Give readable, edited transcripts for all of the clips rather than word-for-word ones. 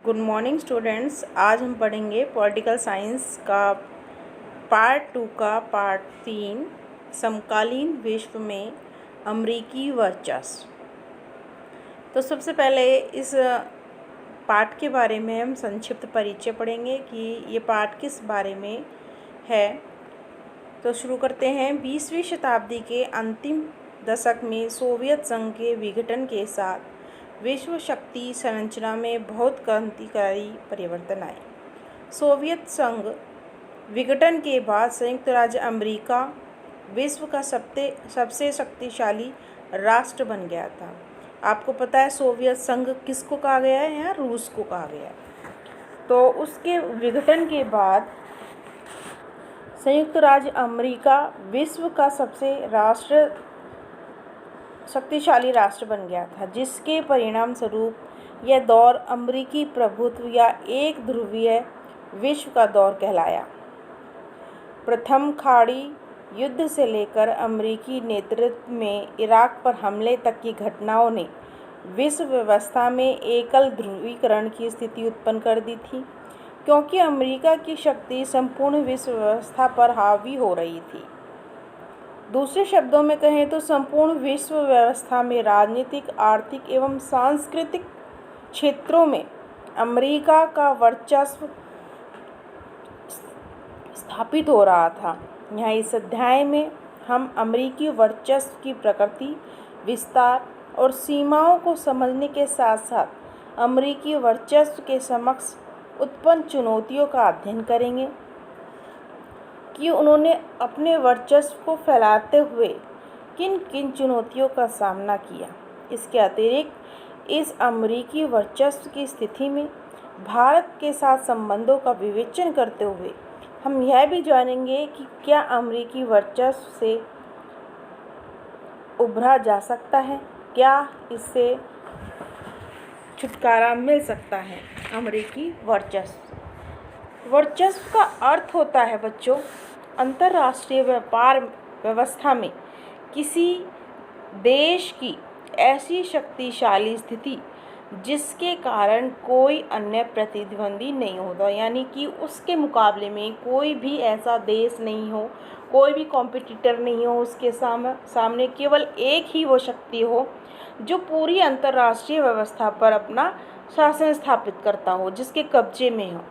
Good morning students. आज हम पढ़ेंगे पॉलिटिकल साइंस का पार्ट 2 का पार्ट 3 समकालीन विश्व में अमेरिकी वर्चस्व। तो सबसे पहले इस पार्ट के बारे में हम संक्षिप्त परिचय पढ़ेंगे कि ये पार्ट किस बारे में है। तो शुरू करते हैं। 20वीं शताब्दी के अंतिम दशक में सोवियत संघ के विघटन के साथ विश्व शक्ति संरचना में बहुत क्रांतिकारी परिवर्तन आए। सोवियत संघ विघटन के बाद संयुक्त राज्य अमेरिका विश्व का सबसे शक्तिशाली राष्ट्र बन गया था। आपको पता है सोवियत संघ किसको कहा गया है? यहाँ रूस को कहा गया है। तो उसके विघटन के बाद संयुक्त राज्य अमेरिका विश्व का सबसे शक्तिशाली राष्ट्र बन गया था, जिसके परिणाम स्वरूप यह दौर अमेरिकी प्रभुत्व या एक ध्रुवीय विश्व का दौर कहलाया। प्रथम खाड़ी युद्ध से लेकर अमेरिकी नेतृत्व में इराक पर हमले तक की घटनाओं ने विश्व व्यवस्था में एकल ध्रुवीकरण की स्थिति उत्पन्न कर दी थी, क्योंकि अमेरिका की शक्ति संपूर्ण विश्व व्यवस्था पर हावी हो रही थी। दूसरे शब्दों में कहें तो संपूर्ण विश्व व्यवस्था में राजनीतिक, आर्थिक एवं सांस्कृतिक क्षेत्रों में अमेरिका का वर्चस्व स्थापित हो रहा था। यहाँ इस अध्याय में हम अमेरिकी वर्चस्व की प्रकृति, विस्तार और सीमाओं को समझने के साथ साथ अमेरिकी वर्चस्व के समक्ष उत्पन्न चुनौतियों का अध्ययन करेंगे कि उन्होंने अपने वर्चस्व को फैलाते हुए किन किन चुनौतियों का सामना किया। इसके अतिरिक्त इस अमेरिकी वर्चस्व की स्थिति में भारत के साथ संबंधों का विवेचन करते हुए हम यह भी जानेंगे कि क्या अमेरिकी वर्चस्व से उभरा जा सकता है, क्या इससे छुटकारा मिल सकता है। अमेरिकी वर्चस्व का अर्थ होता है बच्चों, अंतर्राष्ट्रीय व्यापार व्यवस्था में किसी देश की ऐसी शक्तिशाली स्थिति जिसके कारण कोई अन्य प्रतिद्वंदी नहीं होता, यानी कि उसके मुकाबले में कोई भी ऐसा देश नहीं हो, कोई भी कॉम्पिटिटर नहीं हो, उसके सामने केवल एक ही वो शक्ति हो जो पूरी अंतर्राष्ट्रीय व्यवस्था पर अपना शासन स्थापित करता हो, जिसके कब्जे में हो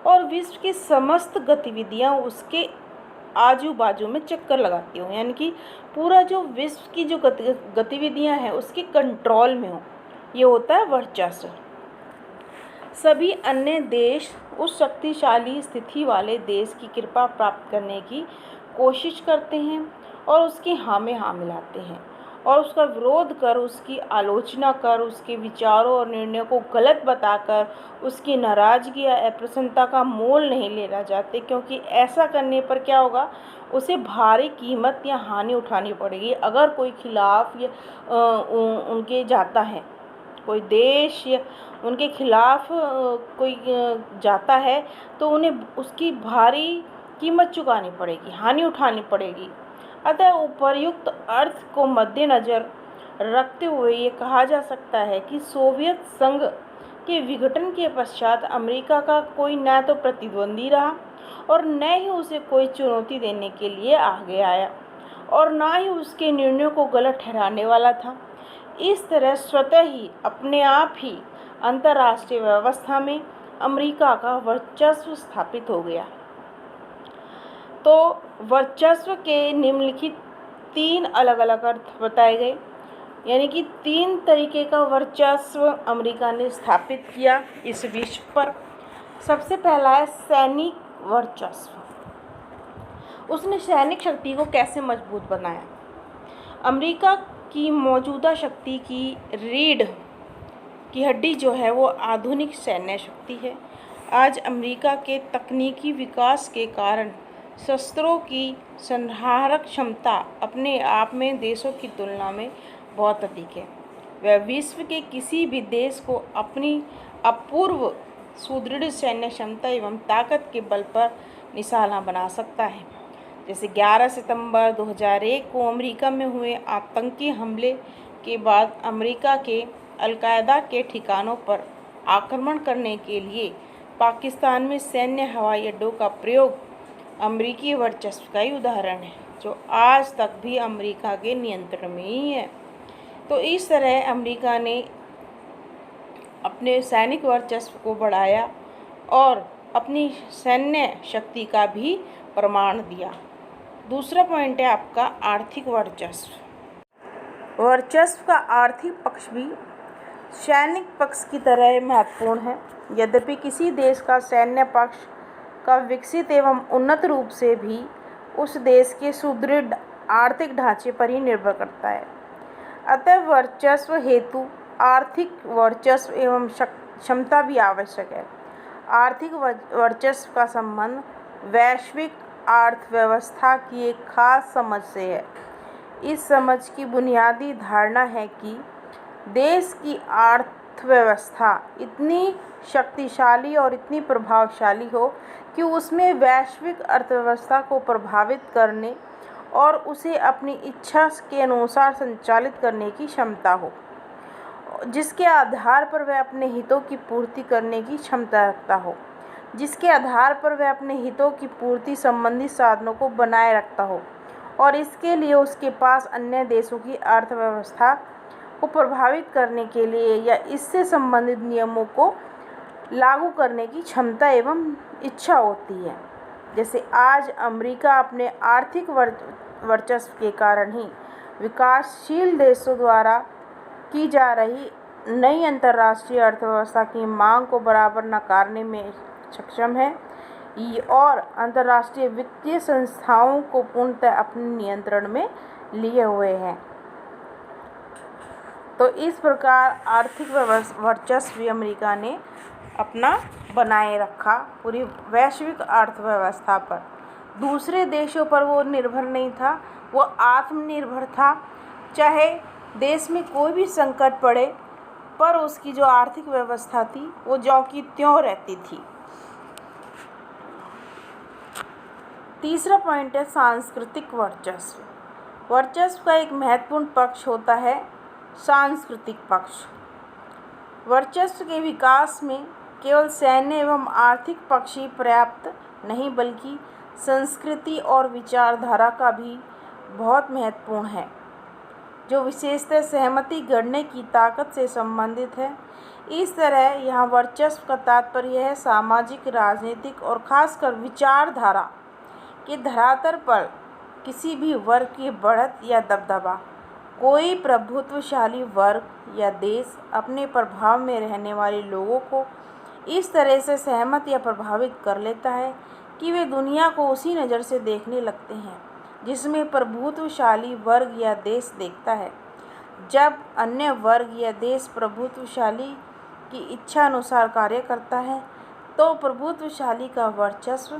और विश्व की समस्त गतिविधियां उसके आजू बाजू में चक्कर लगाती हो, यानी कि पूरा जो विश्व की जो गतिविधियां हैं उसके कंट्रोल में हो। ये होता है वर्चस्व। सभी अन्य देश उस शक्तिशाली स्थिति वाले देश की कृपा प्राप्त करने की कोशिश करते हैं और उसकी हाँ में हाँ मिलाते हैं और उसका विरोध कर, उसकी आलोचना कर, उसके विचारों और निर्णयों को गलत बताकर उसकी नाराज़गी या अप्रसन्नता का मोल नहीं लेना चाहते, क्योंकि ऐसा करने पर क्या होगा, उसे भारी कीमत या हानि उठानी पड़ेगी। अगर कोई खिलाफ या उनके जाता है, कोई देश या उनके खिलाफ कोई जाता है तो उन्हें उसकी भारी कीमत चुकानी पड़ेगी, हानि उठानी पड़ेगी। अतः उपर्युक्त अर्थ को मद्देनज़र रखते हुए ये कहा जा सकता है कि सोवियत संघ के विघटन के पश्चात अमेरिका का कोई न तो प्रतिद्वंदी रहा और न ही उसे कोई चुनौती देने के लिए आगे आया और न ही उसके निर्णयों को गलत ठहराने वाला था। इस तरह स्वतः ही अपने आप ही अंतर्राष्ट्रीय व्यवस्था में अमेरिका का वर्चस्व स्थापित हो गया। तो वर्चस्व के निम्नलिखित 3 अलग अलग अर्थ बताए गए, यानी कि 3 तरीके का वर्चस्व अमेरिका ने स्थापित किया इस विश्व पर। सबसे पहला है सैनिक वर्चस्व। उसने सैनिक शक्ति को कैसे मजबूत बनाया? अमेरिका की मौजूदा शक्ति की रीढ़ की हड्डी जो है वो आधुनिक सैन्य शक्ति है। आज अमेरिका के तकनीकी विकास के कारण शस्त्रों की संहारक क्षमता अपने आप में देशों की तुलना में बहुत अधिक है। वह विश्व के किसी भी देश को अपनी अपूर्व सुदृढ़ सैन्य क्षमता एवं ताकत के बल पर निशाना बना सकता है। जैसे 11 सितंबर 2001 को अमेरिका में हुए आतंकी हमले के बाद अमेरिका के अल-कायदा के ठिकानों पर आक्रमण करने के लिए पाकिस्तान में सैन्य हवाई अड्डों का प्रयोग अमेरिकी वर्चस्व का ही उदाहरण है, जो आज तक भी अमेरिका के नियंत्रण में ही है। तो इस तरह अमेरिका ने अपने सैनिक वर्चस्व को बढ़ाया और अपनी सैन्य शक्ति का भी प्रमाण दिया। दूसरा पॉइंट है आपका आर्थिक वर्चस्व। वर्चस्व का आर्थिक पक्ष भी सैनिक पक्ष की तरह महत्वपूर्ण है। यद्यपि किसी देश का सैन्य पक्ष का विकसित एवं उन्नत रूप से भी उस देश के सुदृढ़ आर्थिक ढांचे पर ही निर्भर करता है। अतः वर्चस्व हेतु आर्थिक वर्चस्व एवं क्षमता भी आवश्यक है। आर्थिक वर्चस्व का संबंध वैश्विक अर्थव्यवस्था की एक खास समझ से है। इस समझ की बुनियादी धारणा है कि देश की अर्थव्यवस्था इतनी शक्तिशाली और इतनी प्रभावशाली हो कि उसमें वैश्विक अर्थव्यवस्था को प्रभावित करने और उसे अपनी इच्छा के अनुसार संचालित करने की क्षमता हो, जिसके आधार पर वह अपने हितों की पूर्ति करने की क्षमता रखता हो, जिसके आधार पर वह अपने हितों की पूर्ति संबंधी साधनों को बनाए रखता हो और इसके लिए उसके पास अन्य देशों की अर्थव्यवस्था को प्रभावित करने के लिए या इससे संबंधित नियमों को लागू करने की क्षमता एवं इच्छा होती है। जैसे आज अमेरिका अपने आर्थिक वर्चस्व के कारण ही विकासशील देशों द्वारा की जा रही नई अंतर्राष्ट्रीय अर्थव्यवस्था की मांग को बराबर नकारने में सक्षम है और अंतर्राष्ट्रीय वित्तीय संस्थाओं को पूर्णतः अपने नियंत्रण में लिए हुए हैं। तो इस प्रकार आर्थिक वर्चस्व भी अमेरिका ने अपना बनाए रखा पूरी वैश्विक अर्थव्यवस्था पर। दूसरे देशों पर वो निर्भर नहीं था, वो आत्मनिर्भर था। चाहे देश में कोई भी संकट पड़े पर उसकी जो आर्थिक व्यवस्था थी वो ज्यों की त्यों रहती थी। तीसरा पॉइंट है सांस्कृतिक वर्चस्व। वर्चस्व का एक महत्वपूर्ण पक्ष होता है सांस्कृतिक पक्ष। वर्चस्व के विकास में केवल सैन्य एवं आर्थिक पक्ष ही पर्याप्त नहीं, बल्कि संस्कृति और विचारधारा का भी बहुत महत्वपूर्ण है, जो विशेषतः सहमति गढ़ने की ताकत से संबंधित है। इस तरह यहाँ वर्चस्व का तात्पर्य है सामाजिक, राजनीतिक और खासकर विचारधारा के धरातल पर किसी भी वर्ग की बढ़त या दबदबा। कोई प्रभुत्वशाली वर्ग या देश अपने प्रभाव में रहने वाले लोगों को इस तरह से सहमत या प्रभावित कर लेता है कि वे दुनिया को उसी नज़र से देखने लगते हैं जिसमें प्रभुत्वशाली वर्ग या देश देखता है। जब अन्य वर्ग या देश प्रभुत्वशाली की इच्छा अनुसार कार्य करता है तो प्रभुत्वशाली का वर्चस्व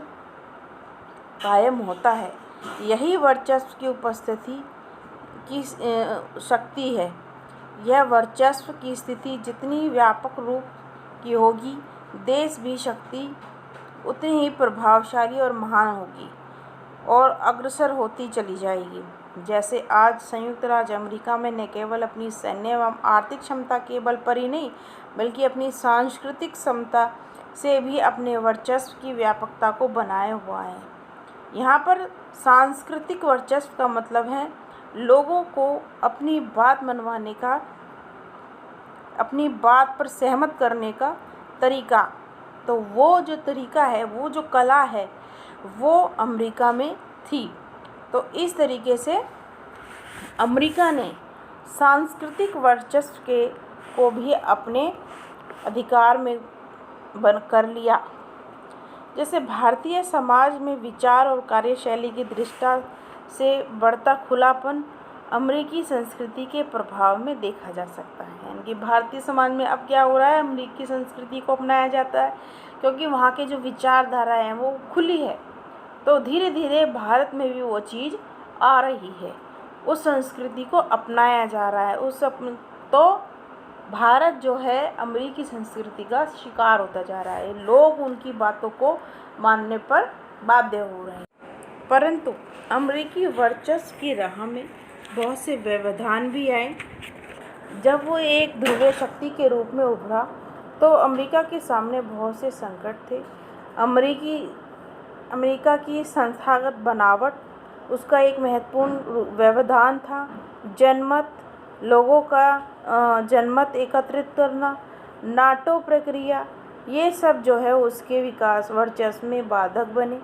कायम होता है। यही वर्चस्व की उपस्थिति की शक्ति है। यह वर्चस्व की स्थिति जितनी व्यापक रूप की होगी, देश भी शक्ति उतनी ही प्रभावशाली और महान होगी और अग्रसर होती चली जाएगी। जैसे आज संयुक्त राज्य अमेरिका में न केवल अपनी सैन्य एवं आर्थिक क्षमता के बल पर ही नहीं, बल्कि अपनी सांस्कृतिक क्षमता से भी अपने वर्चस्व की व्यापकता को बनाए हुआ है। यहाँ पर सांस्कृतिक वर्चस्व का मतलब है लोगों को अपनी बात मनवाने का, अपनी बात पर सहमत करने का तरीका। तो वो जो तरीका है, वो जो कला है, वो अमेरिका में थी। तो इस तरीके से अमेरिका ने सांस्कृतिक वर्चस्व को भी अपने अधिकार में बन कर लिया। जैसे भारतीय समाज में विचार और कार्यशैली की दृष्टि से बढ़ता खुलापन अमेरिकी संस्कृति के प्रभाव में देखा जा सकता है। यानी कि भारतीय समाज में अब क्या हो रहा है, अमेरिकी संस्कृति को अपनाया जाता है क्योंकि वहाँ के जो विचारधारा हैं वो खुली है। तो धीरे धीरे भारत में भी वो चीज़ आ रही है, उस संस्कृति को अपनाया जा रहा है। तो भारत जो है अमेरिकी संस्कृति का शिकार होता जा रहा है। लोग उनकी बातों को मानने पर बाध्य हो रहे हैं। परंतु अमेरिकी वर्चस्व की राह में बहुत से व्यवधान भी आए। जब वो एक ध्रुवीय शक्ति के रूप में उभरा तो अमेरिका के सामने बहुत से संकट थे। अमेरिका की संस्थागत बनावट, उसका एक महत्वपूर्ण व्यवधान था। जनमत, लोगों का जनमत एकत्रित करना, नाटो प्रक्रिया, ये सब जो है उसके विकास वर्चस्व में बाधक बने।